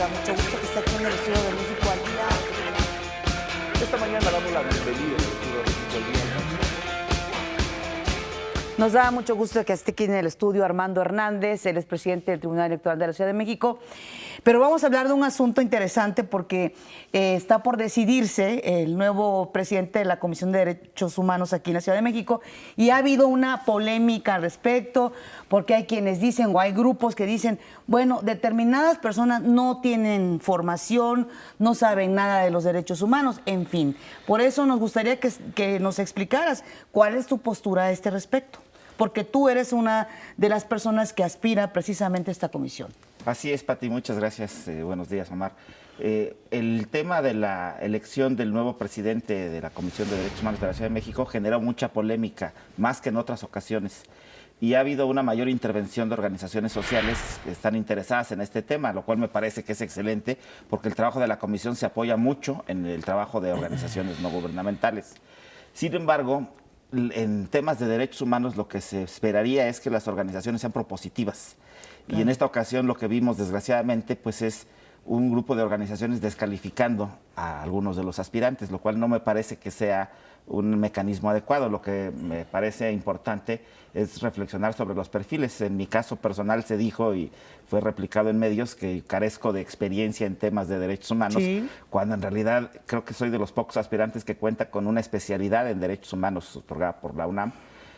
da mucho gusto que esté aquí en el Estudio de México al Día. Esta mañana damos la bienvenida al Estudio de México al Día. Nos da mucho gusto que esté aquí en el estudio Armando Hernández, él es presidente del Tribunal Electoral de la Ciudad de México. Pero vamos a hablar de un asunto interesante porque está por decidirse el nuevo presidente de la Comisión de Derechos Humanos aquí en la Ciudad de México y ha habido una polémica al respecto porque hay quienes dicen o hay grupos que dicen, bueno, determinadas personas no tienen formación, no saben nada de los derechos humanos, en fin. Por eso nos gustaría que nos explicaras cuál es tu postura a este respecto, porque tú eres una de las personas que aspira precisamente a esta comisión. Así es, Pati, muchas gracias. Buenos días, Omar. El tema de la elección del nuevo presidente de la Comisión de Derechos Humanos de la Ciudad de México generó mucha polémica, más que en otras ocasiones. Y ha habido una mayor intervención de organizaciones sociales que están interesadas en este tema, lo cual me parece que es excelente, porque el trabajo de la comisión se apoya mucho en el trabajo de organizaciones no gubernamentales. Sin embargo, en temas de derechos humanos lo que se esperaría es que las organizaciones sean propositivas. Y en esta ocasión lo que vimos, desgraciadamente, pues es un grupo de organizaciones descalificando a algunos de los aspirantes, lo cual no me parece que sea un mecanismo adecuado. Lo que me parece importante es reflexionar sobre los perfiles. En mi caso personal se dijo y fue replicado en medios que carezco de experiencia en temas de derechos humanos, cuando en realidad creo que soy de los pocos aspirantes que cuenta con una especialidad en derechos humanos otorgada por la UNAM,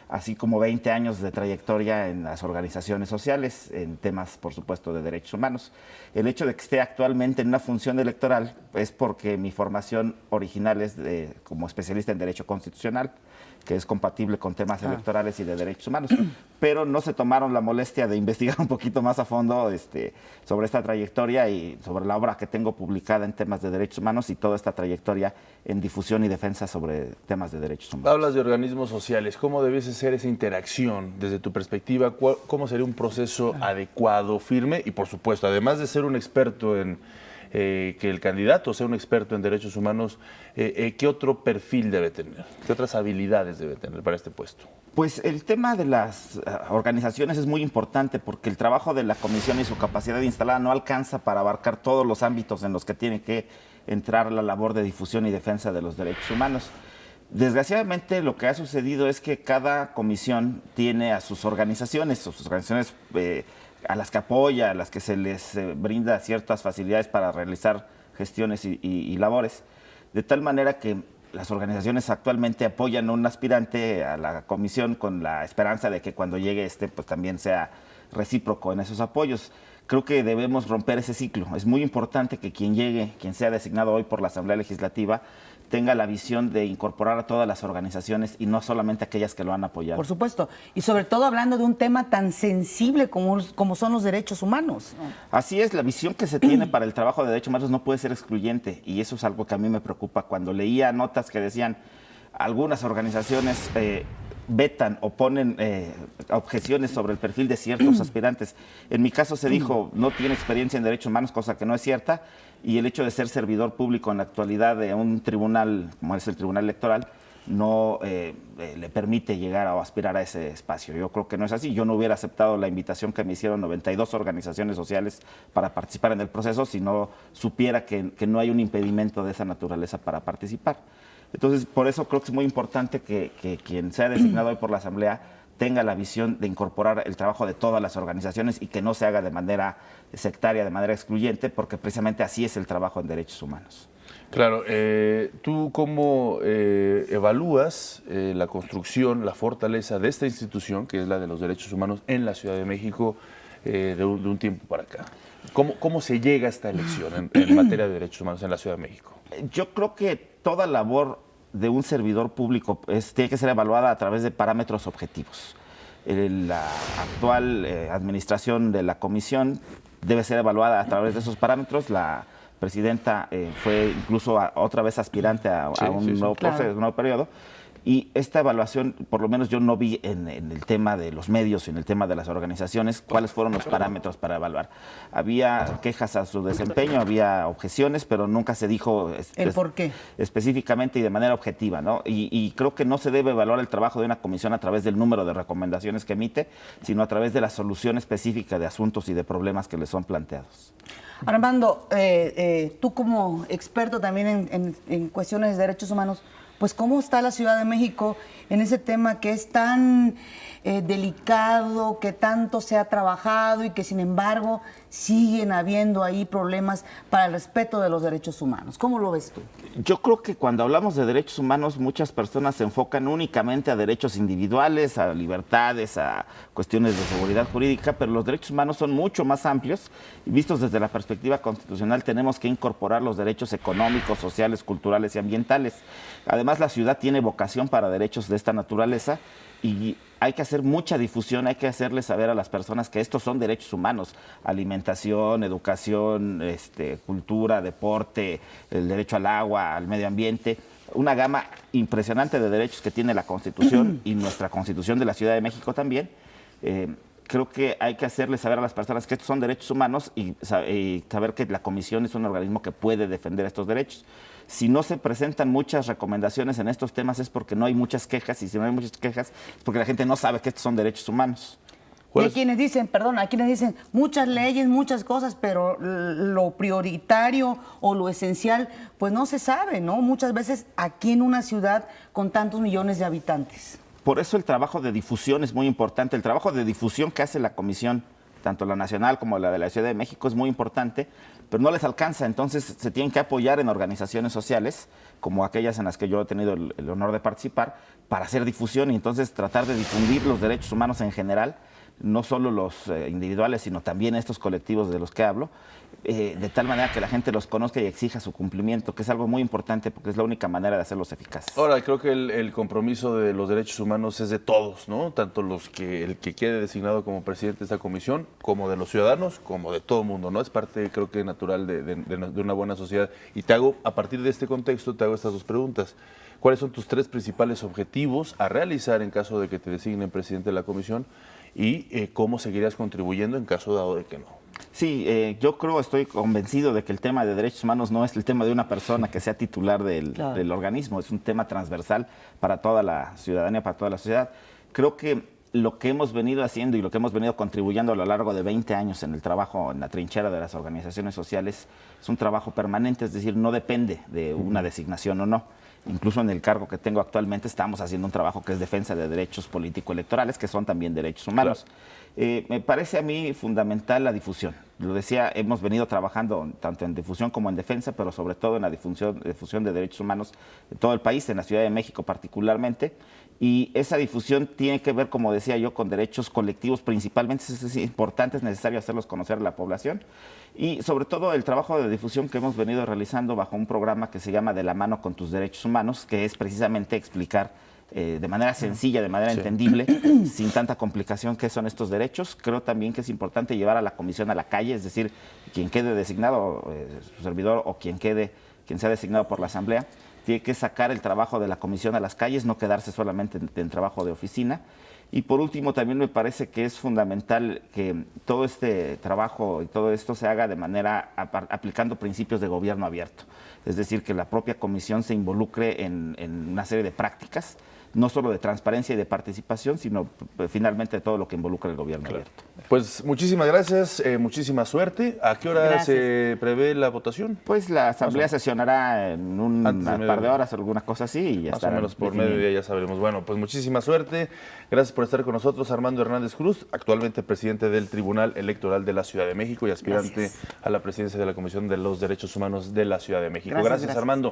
así como 20 años de trayectoria en las organizaciones sociales, en temas, por supuesto, de derechos humanos. El hecho de que esté actualmente en una función electoral es porque mi formación original es como especialista en Derecho Constitucional, que es compatible con temas electorales y de derechos humanos, pero no se tomaron la molestia de investigar un poquito más a fondo sobre esta trayectoria y sobre la obra que tengo publicada en temas de derechos humanos y toda esta trayectoria en difusión y defensa sobre temas de derechos humanos. Hablas de organismos sociales. ¿Cómo debiese ser esa interacción desde tu perspectiva? ¿Cómo sería un proceso adecuado, firme? Y por supuesto, además de ser un experto en que el candidato sea un experto en derechos humanos, ¿qué otro perfil debe tener? ¿Qué otras habilidades debe tener para este puesto? Pues el tema de las organizaciones es muy importante porque el trabajo de la comisión y su capacidad instalada no alcanza para abarcar todos los ámbitos en los que tiene que entrar la labor de difusión y defensa de los derechos humanos. Desgraciadamente lo que ha sucedido es que cada comisión tiene a sus organizaciones a las que apoya, a las que se les brinda ciertas facilidades para realizar gestiones y labores, de tal manera que las organizaciones actualmente apoyan a un aspirante a la comisión con la esperanza de que cuando llegue pues también sea recíproco en esos apoyos. Creo que debemos romper ese ciclo. Es muy importante que quien llegue, quien sea designado hoy por la Asamblea Legislativa, tenga la visión de incorporar a todas las organizaciones y no solamente aquellas que lo han apoyado. Por supuesto, y sobre todo hablando de un tema tan sensible como son los derechos humanos. Así es, la visión que se tiene para el trabajo de derechos humanos no puede ser excluyente y eso es algo que a mí me preocupa. Cuando leía notas que decían algunas organizaciones vetan o ponen objeciones sobre el perfil de ciertos aspirantes. En mi caso se dijo, no tiene experiencia en derechos humanos, cosa que no es cierta, y el hecho de ser servidor público en la actualidad de un tribunal, como es el Tribunal Electoral, no le permite llegar o aspirar a ese espacio. Yo creo que no es así. Yo no hubiera aceptado la invitación que me hicieron 92 organizaciones sociales para participar en el proceso si no supiera que no hay un impedimento de esa naturaleza para participar. Entonces, por eso creo que es muy importante que quien sea designado hoy por la Asamblea tenga la visión de incorporar el trabajo de todas las organizaciones y que no se haga de manera sectaria, de manera excluyente, porque precisamente así es el trabajo en derechos humanos. Claro, ¿tú cómo evalúas la construcción, la fortaleza de esta institución, que es la de los derechos humanos en la Ciudad de México, de un tiempo para acá? ¿Cómo se llega a esta elección en materia de derechos humanos en la Ciudad de México? Yo creo que toda labor de un servidor público tiene que ser evaluada a través de parámetros objetivos. La actual administración de la comisión debe ser evaluada a través de esos parámetros. La presidenta fue incluso otra vez aspirante a un nuevo proceso, un nuevo periodo. Y esta evaluación, por lo menos yo no vi en el tema de los medios y en el tema de las organizaciones, cuáles fueron los parámetros para evaluar. Había quejas a su desempeño, había objeciones, pero nunca se dijo ¿el por qué? Específicamente y de manera objetiva, ¿no? Y creo que no se debe evaluar el trabajo de una comisión a través del número de recomendaciones que emite, sino a través de la solución específica de asuntos y de problemas que le son planteados. Armando, tú como experto también en cuestiones de derechos humanos, pues ¿cómo está la Ciudad de México en ese tema que es tan delicado, que tanto se ha trabajado y que sin embargo siguen habiendo ahí problemas para el respeto de los derechos humanos? ¿Cómo lo ves tú? Yo creo que cuando hablamos de derechos humanos, muchas personas se enfocan únicamente a derechos individuales, a libertades, a cuestiones de seguridad jurídica, pero los derechos humanos son mucho más amplios y vistos desde la perspectiva constitucional tenemos que incorporar los derechos económicos, sociales, culturales y ambientales. Además, la ciudad tiene vocación para derechos de esta naturaleza y hay que hacer mucha difusión, hay que hacerles saber a las personas que estos son derechos humanos: alimentación, educación, cultura, deporte, el derecho al agua, al medio ambiente, una gama impresionante de derechos que tiene la Constitución y nuestra Constitución de la Ciudad de México también. Creo que hay que hacerles saber a las personas que estos son derechos humanos y saber que la Comisión es un organismo que puede defender estos derechos. Si no se presentan muchas recomendaciones en estos temas es porque no hay muchas quejas, y si no hay muchas quejas es porque la gente no sabe que estos son derechos humanos. Y hay quienes dicen, perdón, hay quienes dicen muchas leyes, muchas cosas, pero lo prioritario o lo esencial, pues no se sabe, ¿no? Muchas veces aquí en una ciudad con tantos millones de habitantes. Por eso el trabajo de difusión es muy importante. El trabajo de difusión que hace la Comisión, tanto la nacional como la de la Ciudad de México, es muy importante, pero no les alcanza. Entonces se tienen que apoyar en organizaciones sociales, como aquellas en las que yo he tenido el honor de participar, para hacer difusión y entonces tratar de difundir los derechos humanos en general, no solo los individuales, sino también estos colectivos de los que hablo, de tal manera que la gente los conozca y exija su cumplimiento, que es algo muy importante porque es la única manera de hacerlos eficaces. Ahora, creo que el compromiso de los derechos humanos es de todos, ¿no? Tanto el que quede designado como presidente de esta comisión, como de los ciudadanos, como de todo el mundo, ¿no? Es parte, creo que natural de una buena sociedad. Y a partir de este contexto, te hago estas dos preguntas. ¿Cuáles son tus tres principales objetivos a realizar en caso de que te designen presidente de la comisión? Y cómo seguirías contribuyendo en caso dado de que no. Sí, yo estoy convencido de que el tema de derechos humanos no es el tema de una persona que sea titular del organismo, es un tema transversal para toda la ciudadanía, para toda la sociedad. Creo que lo que hemos venido haciendo y lo que hemos venido contribuyendo a lo largo de 20 años en el trabajo, en la trinchera de las organizaciones sociales, es un trabajo permanente, es decir, no depende de una designación o no. Incluso en el cargo que tengo actualmente estamos haciendo un trabajo que es defensa de derechos político-electorales, que son también derechos humanos. Claro. Me parece a mí fundamental la difusión. Lo decía, hemos venido trabajando tanto en difusión como en defensa, pero sobre todo en la difusión de derechos humanos en todo el país, en la Ciudad de México particularmente. Y esa difusión tiene que ver, como decía yo, con derechos colectivos principalmente. Es importante, es necesario hacerlos conocer a la población. Y sobre todo el trabajo de difusión que hemos venido realizando bajo un programa que se llama De la mano con tus derechos humanos, que es precisamente explicar de manera sencilla, de manera entendible, sin tanta complicación, qué son estos derechos. Creo también que es importante llevar a la comisión a la calle, es decir, quien quede designado, su servidor, o quien sea designado por la Asamblea, tiene que sacar el trabajo de la comisión a las calles, no quedarse solamente en trabajo de oficina. Y por último, también me parece que es fundamental que todo este trabajo y todo esto se haga de manera aplicando principios de gobierno abierto. Es decir, que la propia comisión se involucre en una serie de prácticas, no solo de transparencia y de participación, sino finalmente todo lo que involucra el gobierno abierto. Pues muchísimas gracias, muchísima suerte. ¿A qué hora se prevé la votación? Pues la Asamblea sesionará en un par de horas, alguna cosa así, y ya más o menos por mediodía ya sabremos. Bueno, pues muchísima suerte. Gracias por estar con nosotros, Armando Hernández Cruz, actualmente presidente del Tribunal Electoral de la Ciudad de México y aspirante a la presidencia de la Comisión de los Derechos Humanos de la Ciudad de México. Gracias. Armando.